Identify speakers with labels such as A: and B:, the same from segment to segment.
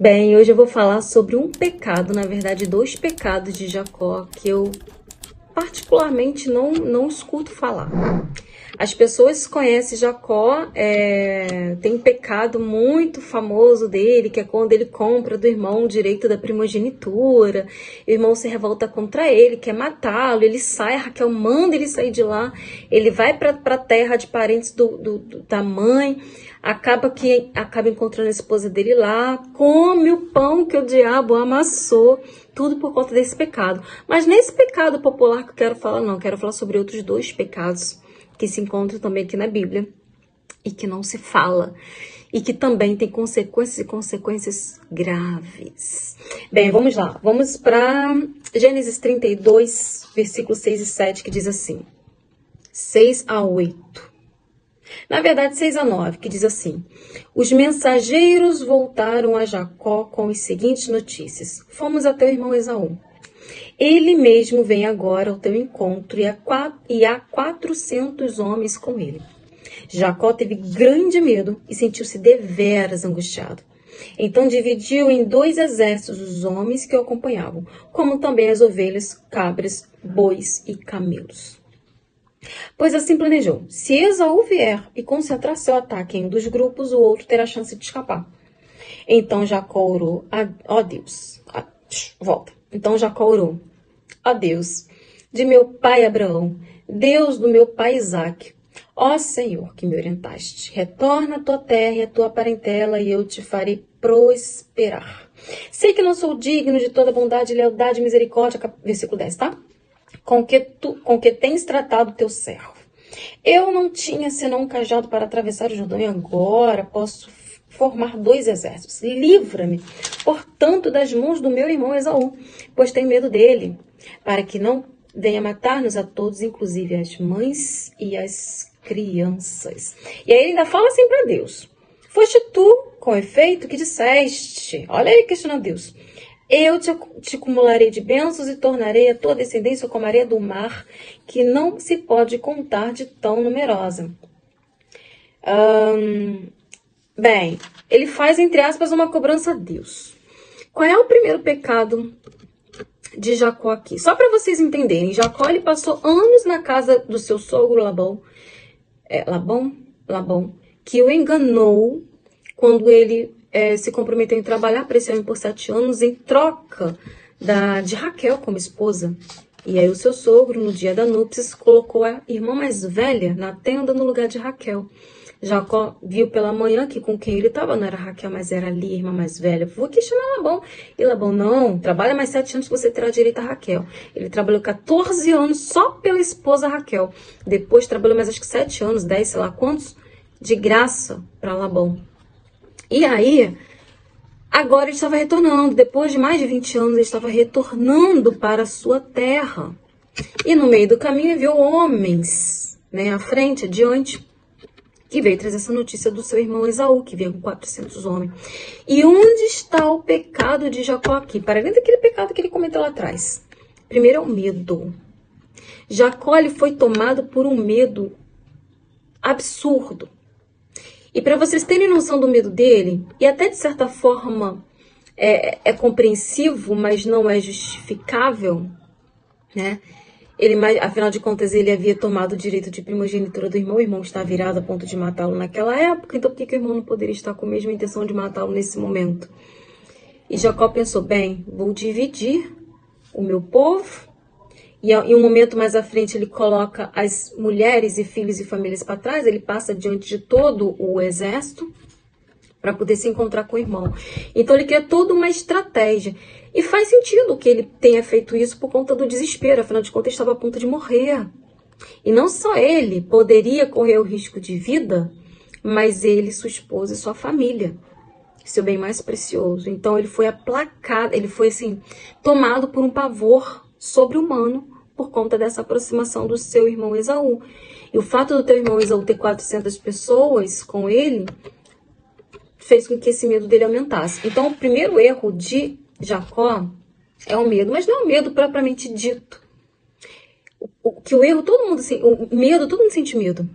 A: Bem, hoje eu vou falar sobre um pecado, na verdade, dois pecados de Jacó que eu particularmente não escuto falar. As pessoas conhecem Jacó, tem um pecado muito famoso dele, que é quando ele compra do irmão o direito da primogenitura, o irmão se revolta contra ele, quer matá-lo, ele sai, a Raquel manda ele sair de lá, ele vai para a terra de parentes da mãe, acaba encontrando a esposa dele lá, come o pão que o diabo amassou, tudo por conta desse pecado. Mas nesse pecado popular que eu quero falar, não, quero falar sobre outros dois pecados que se encontram também aqui na Bíblia e que não se fala e que também tem consequências e consequências graves. Bem, vamos lá. Vamos para Gênesis 32, versículos 6 e 7, que diz assim, 6 a 8. Na verdade, 6 a 9, que diz assim, os mensageiros voltaram a Jacó com as seguintes notícias. Fomos até o irmão Esaú. Ele mesmo vem agora ao teu encontro e há 400 homens com ele. Jacó teve grande medo e sentiu-se deveras angustiado. Então dividiu em 2 exércitos os homens que o acompanhavam, como também as ovelhas, cabras, bois e camelos. Pois assim planejou, se Esaú vier e concentrar seu ataque em um dos grupos, o outro terá chance de escapar. Então Jacó orou, Então Jacó orou, ó Deus, de meu pai Abraão, Deus do meu pai Isaque, ó Senhor que me orientaste, retorna a tua terra e a tua parentela e eu te farei prosperar. Sei que não sou digno de toda bondade, lealdade e misericórdia, versículo 10, tá? Com que tens tratado teu servo. Eu não tinha senão um cajado para atravessar o Jordão e agora posso formar 2 exércitos. Livra-me, portanto, das mãos do meu irmão Esaú, pois tenho medo dele, para que não venha matar-nos a todos, inclusive as mães e as crianças. E aí ele ainda fala assim para Deus, foste tu, com efeito, que disseste, olha aí questionando Deus, eu te acumularei de bênçãos e tornarei a tua descendência como a areia do mar, que não se pode contar de tão numerosa. Bem, ele faz, entre aspas, uma cobrança a Deus. Qual é o primeiro pecado de Jacó aqui? Só para vocês entenderem, Jacó ele passou anos na casa do seu sogro Labão, que o enganou quando ele se comprometeu em trabalhar para esse homem por 7 anos em troca de Raquel como esposa. E aí o seu sogro, no dia da núpcias, colocou a irmã mais velha na tenda no lugar de Raquel. Jacó viu pela manhã que com quem ele estava não era Raquel, mas era ali, a irmã mais velha. Vou questionar Labão. E Labão, não, trabalha mais 7 anos que você terá direito a Raquel. Ele trabalhou 14 anos só pela esposa Raquel. Depois trabalhou mais acho que 7 anos, 10, sei lá quantos, de graça para Labão. E aí, agora ele estava retornando, depois de mais de 20 anos, ele estava retornando para a sua terra. E no meio do caminho viu homens, à frente, adiante, que veio trazer essa notícia do seu irmão Esaú, que veio com 400 homens. E onde está o pecado de Jacó aqui? Para além daquele pecado que ele cometeu lá atrás. Primeiro é o medo. Jacó ele foi tomado por um medo absurdo. E para vocês terem noção do medo dele, e até de certa forma é compreensivo, mas não é justificável, né? Afinal de contas, ele havia tomado o direito de primogenitura do irmão, o irmão está virado a ponto de matá-lo naquela época, então por que o irmão não poderia estar com a mesma intenção de matá-lo nesse momento? E Jacó pensou, bem, vou dividir o meu povo, e em um momento mais à frente ele coloca as mulheres e filhos e famílias para trás, ele passa diante de todo o exército para poder se encontrar com o irmão. Então ele cria toda uma estratégia. E faz sentido que ele tenha feito isso por conta do desespero, afinal de contas ele estava a ponto de morrer. E não só ele poderia correr o risco de vida, mas ele, sua esposa e sua família, seu bem mais precioso. Então ele foi aplacado, ele foi assim, tomado por um pavor sobre-humano por conta dessa aproximação do seu irmão Esaú. E o fato do teu irmão Esaú ter 400 pessoas com ele fez com que esse medo dele aumentasse. Então o primeiro erro de Jacó é o medo, mas não é o medo propriamente dito. O erro, todo mundo sente medo,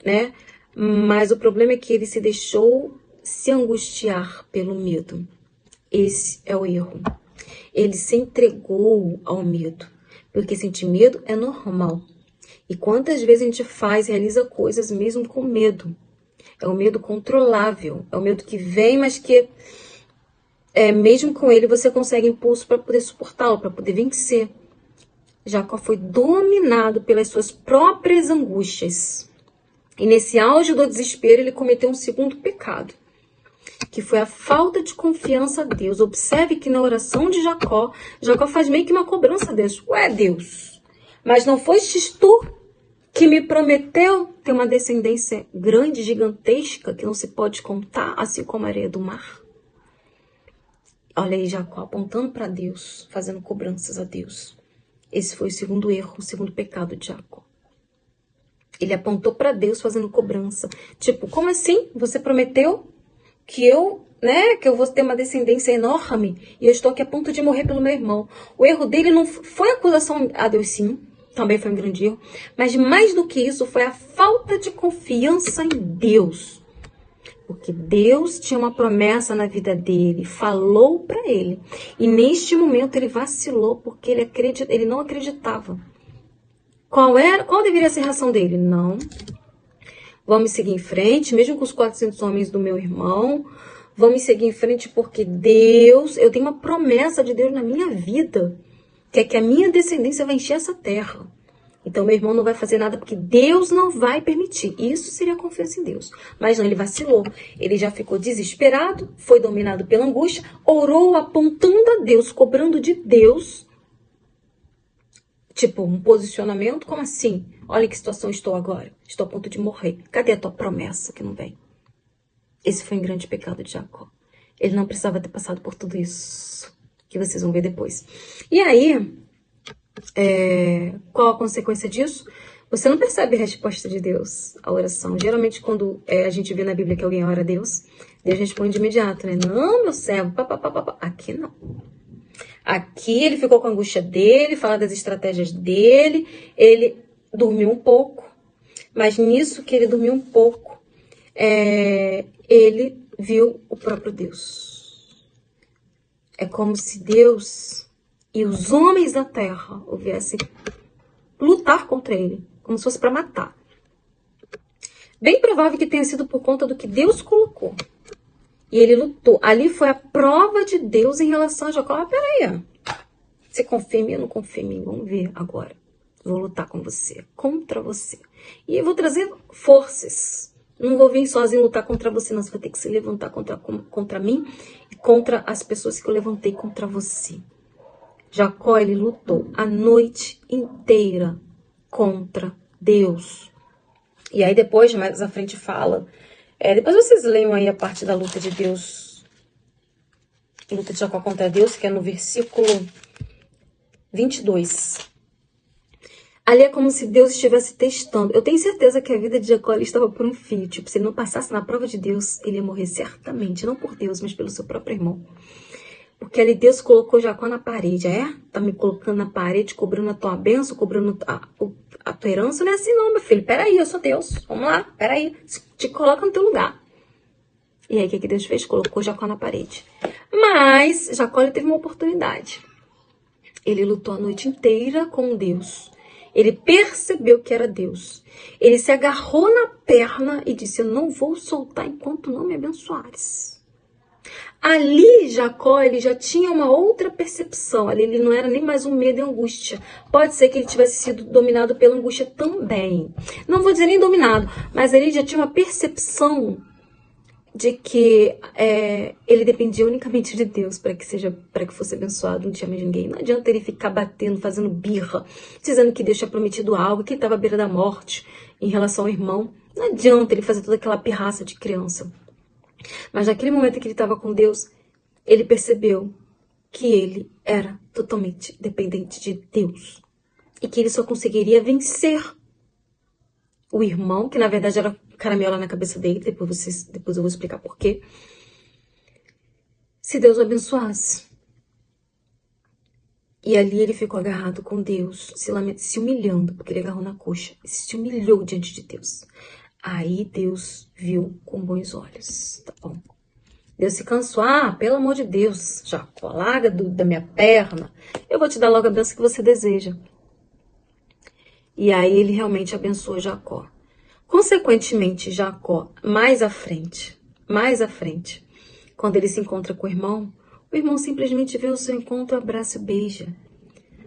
A: né? Mas o problema é que ele se deixou se angustiar pelo medo. Esse é o erro. Ele se entregou ao medo, porque sentir medo é normal. E quantas vezes a gente realiza coisas mesmo com medo? É o medo controlável, é o medo que vem, mas que mesmo com ele você consegue impulso para poder suportá-lo, para poder vencer. Jacó foi dominado pelas suas próprias angústias. E nesse auge do desespero, ele cometeu um segundo pecado, que foi a falta de confiança a Deus. Observe que na oração de Jacó, Jacó faz meio que uma cobrança a Deus. Ué, Deus, mas não fostes tu que me prometeu ter uma descendência grande, gigantesca, que não se pode contar, assim como a areia do mar? Olha aí Jacó apontando para Deus, fazendo cobranças a Deus. Esse foi o segundo erro, o segundo pecado de Jacó. Ele apontou para Deus fazendo cobrança. Tipo, como assim? Você prometeu que eu vou ter uma descendência enorme e eu estou aqui a ponto de morrer pelo meu irmão. O erro dele não foi acusação a Deus, sim. Também foi um grande erro. Mas mais do que isso, foi a falta de confiança em Deus. Porque Deus tinha uma promessa na vida dele, falou para ele. E neste momento ele vacilou porque ele não acreditava. Qual deveria ser a reação dele? Não. Vamos seguir em frente, mesmo com os 400 homens do meu irmão. Vamos seguir em frente porque eu tenho uma promessa de Deus na minha vida, que é que a minha descendência vai encher essa terra. Então, meu irmão não vai fazer nada porque Deus não vai permitir. Isso seria confiança em Deus. Mas não, ele vacilou. Ele já ficou desesperado, foi dominado pela angústia, orou apontando a Deus, cobrando de Deus. Tipo, um posicionamento, como assim? Olha em que situação estou agora. Estou a ponto de morrer. Cadê a tua promessa que não vem? Esse foi um grande pecado de Jacó. Ele não precisava ter passado por tudo isso, que vocês vão ver depois. E aí, qual a consequência disso? Você não percebe a resposta de Deus à oração. Geralmente, quando a gente vê na Bíblia que alguém ora a Deus, Deus responde de imediato, né? Não, meu servo, Aqui não. Aqui ele ficou com a angústia dele, fala das estratégias dele, ele dormiu um pouco, mas nisso que ele dormiu um pouco, ele viu o próprio Deus. É como se Deus e os homens da terra viessem lutar contra ele, como se fosse para matar. Bem provável que tenha sido por conta do que Deus colocou. E ele lutou. Ali foi a prova de Deus em relação a Jacó. Peraí, você confia em mim ou não confia em mim? Vamos ver agora. Vou lutar com você, contra você. E eu vou trazer forças. Não vou vir sozinho lutar contra você, não. Você vai ter que se levantar contra mim e contra as pessoas que eu levantei contra você. Jacó, ele lutou a noite inteira contra Deus. E aí depois, mais à frente fala... depois vocês leiam aí a parte da luta de Deus, luta de Jacó contra Deus, que é no versículo 22. Ali é como se Deus estivesse testando. Eu tenho certeza que a vida de Jacó estava por um fio. Tipo, se ele não passasse na prova de Deus, ele ia morrer certamente. Não por Deus, mas pelo seu próprio irmão. Porque ali Deus colocou Jacó na parede. Tá me colocando na parede, cobrando a tua bênção, cobrando a tua herança. Não é assim não, meu filho. Peraí, eu sou Deus. Vamos lá, peraí. Te coloca no teu lugar. E aí, o que Deus fez? Colocou Jacó na parede. Mas Jacó ele teve uma oportunidade. Ele lutou a noite inteira com Deus. Ele percebeu que era Deus. Ele se agarrou na perna e disse, eu não vou soltar enquanto não me abençoares. Ali, Jacó, ele já tinha uma outra percepção. Ali ele não era nem mais um medo e angústia. Pode ser que ele tivesse sido dominado pela angústia também. Não vou dizer nem dominado, mas ele já tinha uma percepção de que ele dependia unicamente de Deus para que fosse abençoado, não tinha mais ninguém. Não adianta ele ficar batendo, fazendo birra, dizendo que Deus tinha prometido algo, que ele estava à beira da morte em relação ao irmão. Não adianta ele fazer toda aquela pirraça de criança. Mas naquele momento que ele estava com Deus, ele percebeu que ele era totalmente dependente de Deus. E que ele só conseguiria vencer o irmão, que na verdade era caramelo na cabeça dele, depois eu vou explicar por quê. Se Deus o abençoasse. E ali ele ficou agarrado com Deus, se humilhando, porque ele agarrou na coxa, e se humilhou diante de Deus. Aí Deus viu com bons olhos, tá bom? Deus se cansou. Ah, pelo amor de Deus, Jacó, larga da minha perna. Eu vou te dar logo a bênção que você deseja. E aí ele realmente abençoou Jacó. Consequentemente, Jacó, mais à frente, quando ele se encontra com o irmão simplesmente vê o seu encontro, abraça e beija.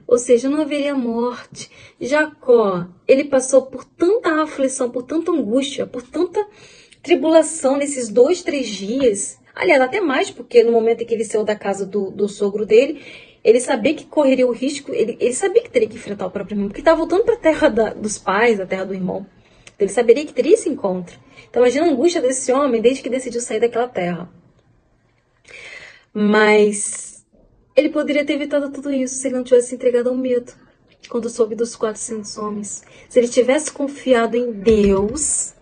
A: Ou seja, não haveria morte. Jacó, ele passou por tanta aflição, por tanta angústia, por tanta tribulação nesses 2, 3 dias. Aliás, até mais, porque no momento em que ele saiu da casa do sogro dele, ele sabia que correria o risco, ele sabia que teria que enfrentar o próprio irmão, porque estava voltando para a terra dos pais, a terra do irmão. Então, ele saberia que teria esse encontro. Então, imagina a angústia desse homem desde que decidiu sair daquela terra. Mas ele poderia ter evitado tudo isso se ele não tivesse entregado ao medo, quando soube dos 400 homens. Se ele tivesse confiado em Deus,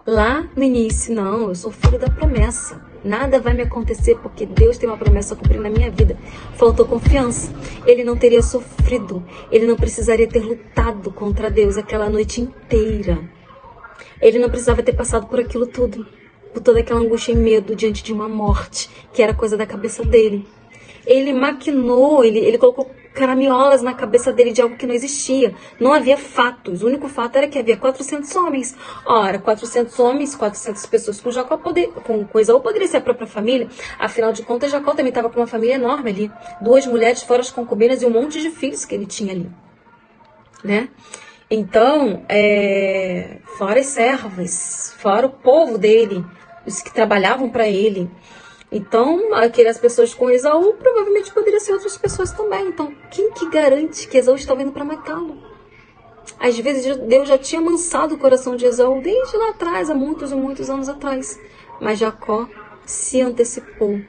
A: lá no início, não, eu sou filho da promessa. Nada vai me acontecer porque Deus tem uma promessa a cumprir na minha vida. Faltou confiança. Ele não teria sofrido. Ele não precisaria ter lutado contra Deus aquela noite inteira. Ele não precisava ter passado por aquilo tudo. Por toda aquela angústia e medo diante de uma morte, que era coisa da cabeça dele. Ele maquinou, ele colocou caraminholas na cabeça dele de algo que não existia. Não havia fatos. O único fato era que havia 400 homens. Ora, 400 homens, 400 pessoas com Jacó, com Esaú poderia ser a própria família. Afinal de contas, Jacó também estava com uma família enorme ali. 2 mulheres, fora as concubinas e um monte de filhos que ele tinha ali. Né? Então, fora as servas, fora o povo dele, os que trabalhavam para ele. Então, aquelas pessoas com Esaú provavelmente poderiam ser outras pessoas também. Então, quem que garante que Esaú estava indo para matá-lo? Às vezes, Deus já tinha amansado o coração de Esaú desde lá atrás, há muitos e muitos anos atrás. Mas Jacó se antecipou,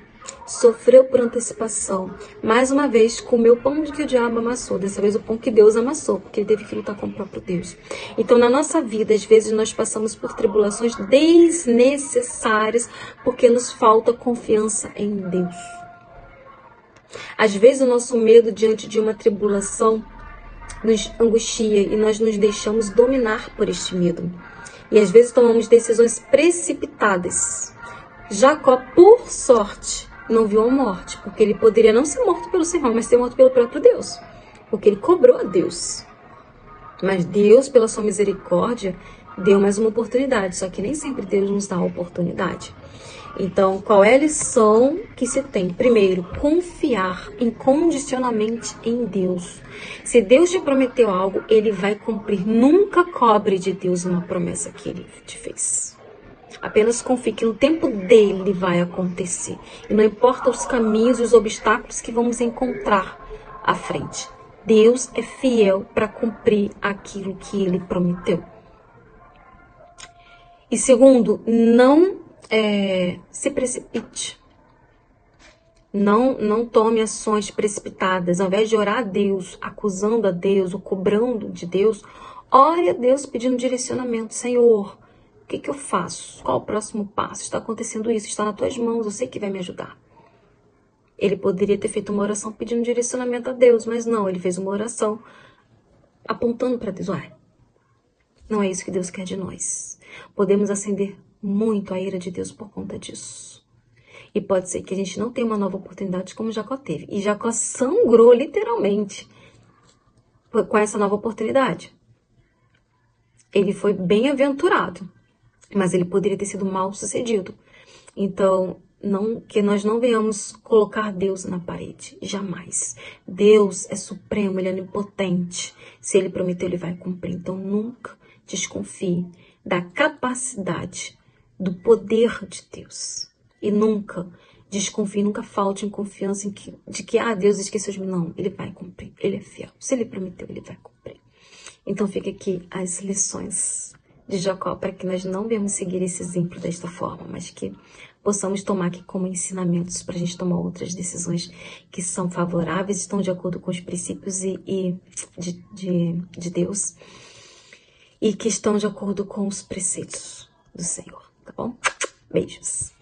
A: sofreu por antecipação. Mais uma vez, comeu o pão que o diabo amassou. Dessa vez, o pão que Deus amassou, porque ele teve que lutar com o próprio Deus. Então, na nossa vida, às vezes, nós passamos por tribulações desnecessárias, porque nos falta confiança em Deus. Às vezes, o nosso medo diante de uma tribulação nos angustia e nós nos deixamos dominar por este medo. E às vezes tomamos decisões precipitadas. Jacó, por sorte, não viu a morte, porque ele poderia não ser morto pelo seu irmão, mas ser morto pelo próprio Deus, porque ele cobrou a Deus. Mas Deus, pela sua misericórdia, deu mais uma oportunidade, só que nem sempre Deus nos dá a oportunidade. Então, qual é a lição que se tem? Primeiro, confiar incondicionalmente em Deus. Se Deus te prometeu algo, Ele vai cumprir. Nunca cobre de Deus uma promessa que Ele te fez. Apenas confie que no tempo dele vai acontecer. E não importa os caminhos e os obstáculos que vamos encontrar à frente. Deus é fiel para cumprir aquilo que Ele prometeu. E segundo, não se precipite. Não tome ações precipitadas. Ao invés de orar a Deus, acusando a Deus ou cobrando de Deus, ore a Deus pedindo direcionamento. Senhor, o que eu faço? Qual o próximo passo? Está acontecendo isso, está nas tuas mãos, eu sei que vai me ajudar. Ele poderia ter feito uma oração pedindo direcionamento a Deus, mas não, ele fez uma oração apontando para Deus. Não é isso que Deus quer de nós. Podemos acender muito a ira de Deus por conta disso. E pode ser que a gente não tenha uma nova oportunidade como Jacó teve. E Jacó sangrou literalmente com essa nova oportunidade. Ele foi bem-aventurado, mas ele poderia ter sido mal sucedido. Então, que nós não venhamos colocar Deus na parede, jamais. Deus é supremo, Ele é onipotente. Se Ele prometeu, Ele vai cumprir. Então, nunca desconfie da capacidade, do poder de Deus. E nunca desconfie, nunca falte em confiança de que Deus esqueceu de mim. Não, Ele vai cumprir, Ele é fiel. Se Ele prometeu, Ele vai cumprir. Então, fica aqui as lições de Jacó, para que nós não venhamos seguir esse exemplo desta forma, mas que possamos tomar aqui como ensinamentos para a gente tomar outras decisões que são favoráveis, estão de acordo com os princípios de Deus e que estão de acordo com os preceitos do Senhor, tá bom? Beijos!